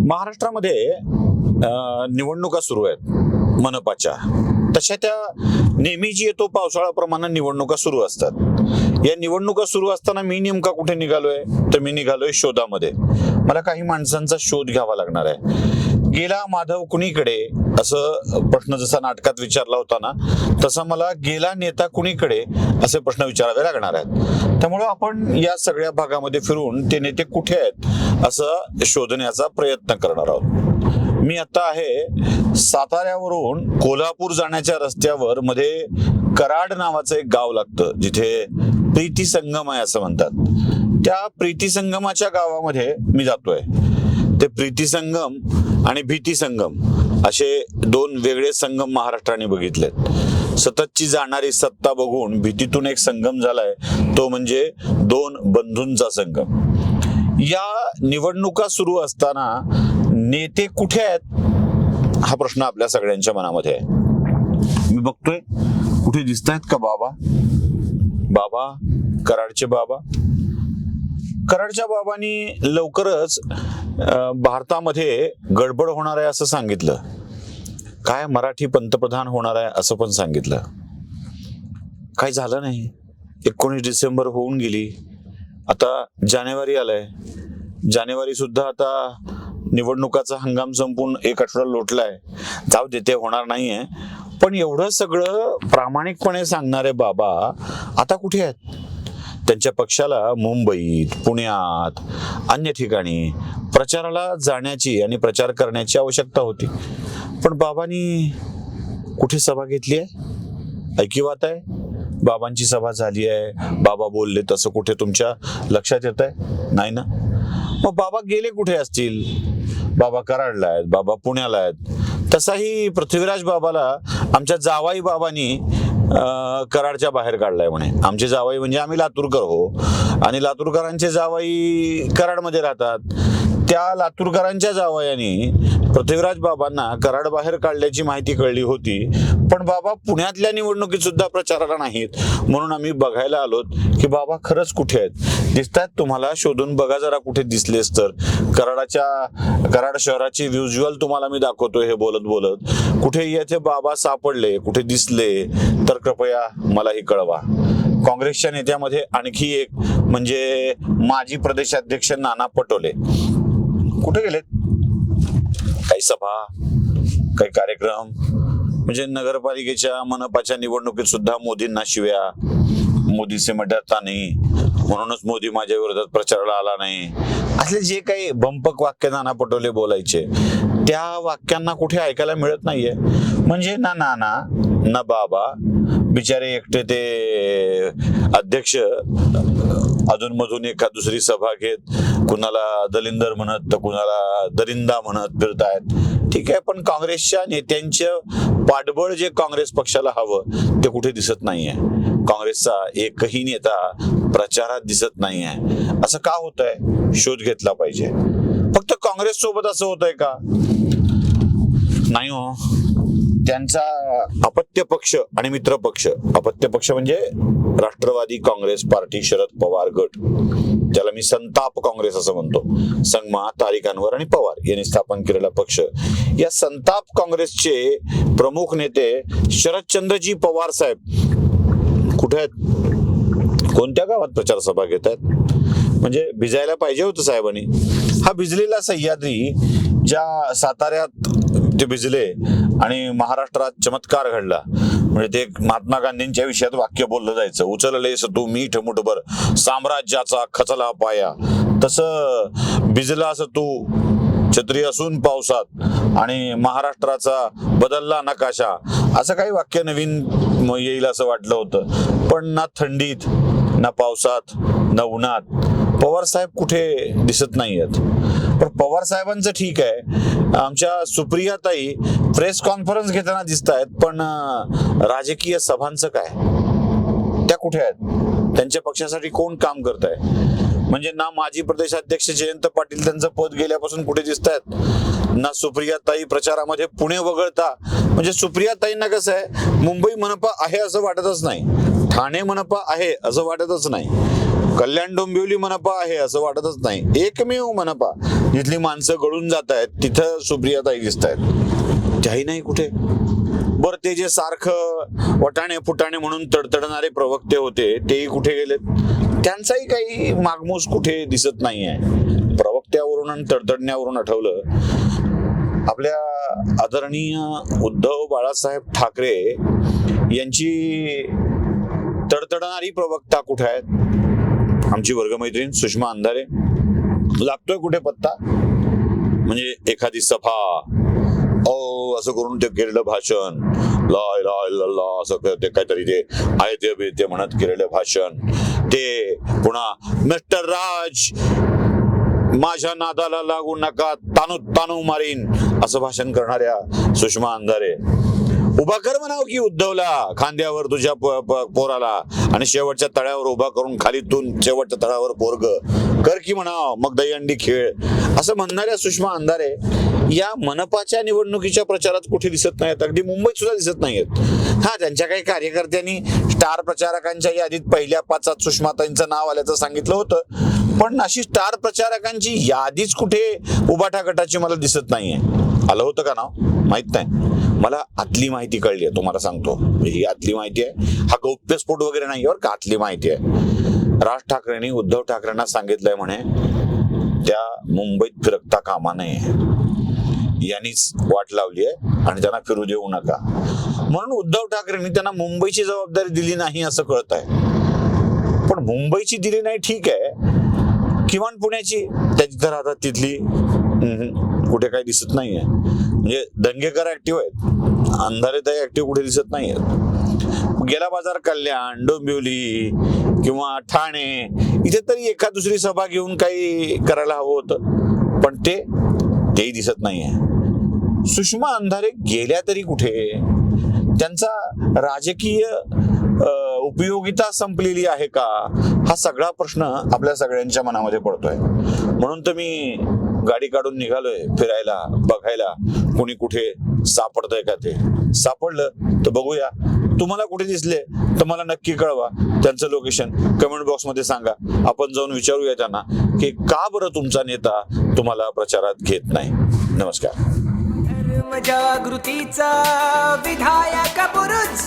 महाराष्ट्रामध्ये निवडणुका सुरू आहेत मनपाच्या. तशा त्या नेहमी जी येतो पावसाळ्याप्रमाणे निवडणुका सुरू असतात. या निवडणुका सुरू असताना मी नेमका कुठे निघालोय तर मी निघालोय शोधामध्ये. मला काही माणसांचा शोध घ्यावा लागणार आहे. गेला माधव कुणीकडे असं प्रश्न जसा नाटकात विचारला होता ना, तसा मला गेला नेता कुणीकडे असे प्रश्न विचारावे लागणार आहेत. त्यामुळे आपण या सगळ्या भागामध्ये फिरून ते नेते कुठे आहेत असं शोधण्याचा प्रयत्न करणार आहोत. मी आता आहे साताऱ्यावरून कोल्हापूर जाण्याच्या रस्त्यावर मध्ये कराड नावाचं एक गाव लागतं, जिथे प्रीती संगम आहे असं म्हणतात. त्या प्रीती संगमाच्या गावामध्ये मी जातोय. ते प्रीती संगम आणि भीती संगम असे दोन वेगळे संगम महाराष्ट्राने बघितलेत. सततची जाणारी सत्ता बघून भीतीतून एक संगम झालाय, तो म्हणजे दोन बंधूंचा संगम. या निवडणुका सुरू असताना नेते कुठे आहेत हा प्रश्न आपल्या सगळ्यांच्या मनामध्ये आहे. मी बघतोय कुठे दिसतायत का बाबा कराडचे बाबा. कराडच्या बाबांनी लवकरच भारतामध्ये गडबड होणार आहे असं सांगितलं. काय मराठी पंतप्रधान होणार आहे असं पण सांगितलं. काय झालं नाही. 19 डिसेंबर होऊन गेली. आता जानेवारी आलाय. जानेवारी सुद्धा आता निवडणुकाचा हंगाम संपून एक आठवडा लोटलाय. जाऊ दे, ते होणार नाहीये. पण एवढं सगळं प्रामाणिकपणे सांगणारे बाबा आता कुठे आहेत? त्यांच्या पक्षाला मुंबईत, पुण्यात, अन्य ठिकाणी प्रचाराला जाण्याची आणि प्रचार करण्याची आवश्यकता होती. पण बाबांनी कुठे सभा घेतली आहे? ऐकिवात आहे? बाबांची सभा झाली आहे, बाबा बोलले तसं कुठे तुमच्या लक्षात येत आहे? नाही ना. मग बाबा गेले कुठे असतील? बाबा कराडला आहेत, बाबा पुण्याला आहेत. तसाही पृथ्वीराज बाबाला आमच्या जावाई बाबांनी कराडच्या बाहेर काढलाय म्हणे. आमचे जावाई म्हणजे आम्ही लातूरकर हो, आणि लातूरकरांचे जावाई कराडमध्ये राहतात. त्या लातूरकरांच्या जावयांनी पृथ्वीराज बाबांना कराड बाहेर काढल्याची माहिती कळली होती. पण बाबा पुण्यातल्या निवडणुकीत सुद्धा प्रचाराला नाहीत. म्हणून आम्ही बघायला आलोत की बाबा खरंच कुठे आहेत. दिसतात तुम्हाला? शोधून बघा जरा कुठे दिसलेस तर. कराड शहराची व्हिज्युअल तुम्हाला मी दाखवतोय हे बोलत बोलत. कुठे येथे बाबा सापडले, कुठे दिसले तर कृपया मलाही कळवा. काँग्रेसच्या नेत्यामध्ये आणखी एक म्हणजे माजी प्रदेशाध्यक्ष नाना पटोले कुठे गेलेत? काही सभा, काही कार्यक्रम, म्हणजे नगरपालिकेच्या मनपाच्या निवडणुकीत सुद्धा मोदींना शिव्या, मोदी से मैं डरता नहीं, म्हणूनच मोदी माझ्या विरोधात प्रचाराला आला नाही, असले जे काही भंपक वाक्य नाना पटोले बोलायचे त्या वाक्यांना कुठे ऐकायला मिळत नाहीये. म्हणजे ना नाना ना बाबा, बिचारे एकटे ते अध्यक्ष अधूनमधून एखाद दुसरी सभा घेत कुणाला दलिंदर म्हणत तर कुणाला दरिंदा म्हणत फिरतायत. ठीक आहे, पण काँग्रेसच्या नेत्यांचं पाठबळ जे काँग्रेस पक्षाला हवं ते कुठे दिसत नाहीये. काँग्रेसचा एकही नेता प्रचारात दिसत नाहीये. असं का होतंय? शोध घेतला पाहिजे. फक्त काँग्रेस सोबत असं होतंय का? नाही हो. त्यांचा अपत्य पक्ष आणि मित्र पक्ष, अपत्य पक्ष म्हणजे राष्ट्रवादी काँग्रेस पार्टी, शरद पवार गट, ज्याला मी संताप काँग्रेस असं म्हणतो, संगमा, तारिक अनवर आणि पवार यांनी स्थापन केलेला पक्ष. या संताप काँग्रेसचे प्रमुख नेते शरदचंद्रजी पवार साहेब कुठे आहेत? कोणत्या गावात प्रचार सभा घेत आहेत? म्हणजे भिजायला पाहिजे होतं साहेबांनी. हा भिजलेला सह्याद्री ज्या साताऱ्यात ते भिजले आणि महाराष्ट्रात चमत्कार घडला. म्हणजे ते महात्मा गांधींच्या विषयात वाक्य बोललं जायचं, उचललेस तू मीठ मुठभर साम्राज्याचा खचला पाया, तसं भिजलास तू छत्री असून पावसात आणि महाराष्ट्राचा बदलला नकाशा, असं काही वाक्य नवीन येईल असं वाटलं होतं. पण ना थंडीत, ना पावसात, ना उन्हात पवार साहेब कुठे दिसत नाहीयेत. पण पवार साहेबांचं ठीक आहे. आमच्या सुप्रियाताई प्रेस कॉन्फरन्स घेताना दिसत आहेत, पण राजकीय सभांचं काय? त्या कुठे आहेत? त्यांच्या पक्षासाठी कोण काम करत आहे? म्हणजे ना माजी प्रदेशाध्यक्ष जयंत पाटील त्यांचं पद गेल्यापासून कुठे दिसत आहेत, ना सुप्रियाताई प्रचारामध्ये पुणे वगळता. म्हणजे सुप्रियाताईंना कसं आहे, मुंबई मनपा आहे असं वाटतच नाही, ठाणे मनपा आहे असं वाटतच नाही, कल्याण डोंबिवली मनपा आहे असं वाटतच नाही. एकमेव मनपा जिथली माणसं गळून जात आहेत तिथं सुप्रियाताई दिसत आहेत, त्याही नाही कुठे. बरं, ते जे सारखं वटाणे फुटाणे म्हणून तडतडणारे प्रवक्ते होते तेही कुठे गेलेत? त्यांचाही काही मागमूस कुठे दिसत नाहीये. प्रवक्त्यावरून आणि तडतडण्यावरून आठवलं, आपल्या आदरणीय उद्धव बाळासाहेब ठाकरे यांची तडतडणारी प्रवक्ता कुठे आहेत? आमची वर्गमैत्रीण सुषमा अंधारे. लागतोय कुठे पत्ता? म्हणजे एखादी सभा असं करून ते केलेलं भाषण, ला इलाहा इल्लल्लाह असं ते काहीतरी ते आयते बेते म्हणत केलेलं भाषण, ते पुन्हा मिस्टर राज माझ्या नादाला लागू नका, तानू तानू मारीन असं भाषण करणाऱ्या सुषमा अंधारे. उभा कर म्हणावं की उद्धवला खांद्यावर तुझ्या पोराला, आणि शेवटच्या तळ्यावर उभा करून खालीतून शेवटच्या तळावर पोरग कर की म्हणाव, मग दहीहंडी खेळ असं म्हणणाऱ्या सुषमा अंधारे या मनपाच्या निवडणुकीच्या प्रचारात कुठे दिसत नाहीत. अगदी मुंबईत सुद्धा दिसत नाहीत. हा, त्यांच्या काही कार्यकर्त्यांनी स्टार प्रचारकांच्या यादीत पहिल्या 5 सुषमाताईंचं नाव आल्याचं सांगितलं होतं, पण अशी स्टार प्रचारकांची यादीच कुठे उभाटा गटाची मला दिसत नाहीये. आलं होतं का नाव माहित नाही मला. आतली माहिती कळली आहे, तुम्हाला सांगतो. ही आतली माहिती आहे, हा गौप्यस्फोट वगैरे नाही, बरं का, आतली माहिती आहे. राज ठाकरेंनी उद्धव ठाकरेंना सांगितलंय म्हणे त्या मुंबईत फिरकता कामा नये, यांनीच वाट लावली आहे आणि त्यांना फिरू देऊ नका म्हणून उद्धव ठाकरेंनी त्यांना मुंबईची जबाबदारी दिली नाही असं कळत आहे. पण मुंबईची दिली नाही ठीक आहे, किमान पुण्याची त्याची तर आता तिथली कुठे काही दिसत नाहीये. म्हणजे दंगेकर ऍक्टिव्ह आहेत, अंधारे तर ऍक्टिव्ह कुठे दिसत नाहीयेत. गेला बाजार, कल्याण, डोंबिवली किंवा ठाणे इथे तरी एखाद दुसरी सभा घेऊन काही करायला हवं होतं, पण तेही दिसत नाहीये. सुषमा अंधारे गेल्या तरी कुठे? त्यांचा राजकीय उपयोगिता संपलेली आहे का, हा सगळा प्रश्न आपल्या सगळ्यांच्या मनामध्ये पडतोय. म्हणून तर मी गाडी काढून निघालोय फिरायला, बघायला कोणी कुठे सापडतंय का. ते सापडलं तर बघूया. तुम्हाला कुठे दिसले तर मला नक्की कळवा. त्यांचं लोकेशन कमेंट बॉक्स मध्ये सांगा. आपण जाऊन विचारूया त्यांना की का बरं तुमचा नेता तुम्हाला प्रचारात घेत नाही. नमस्कार. जागृतीचा विधायक बुरुज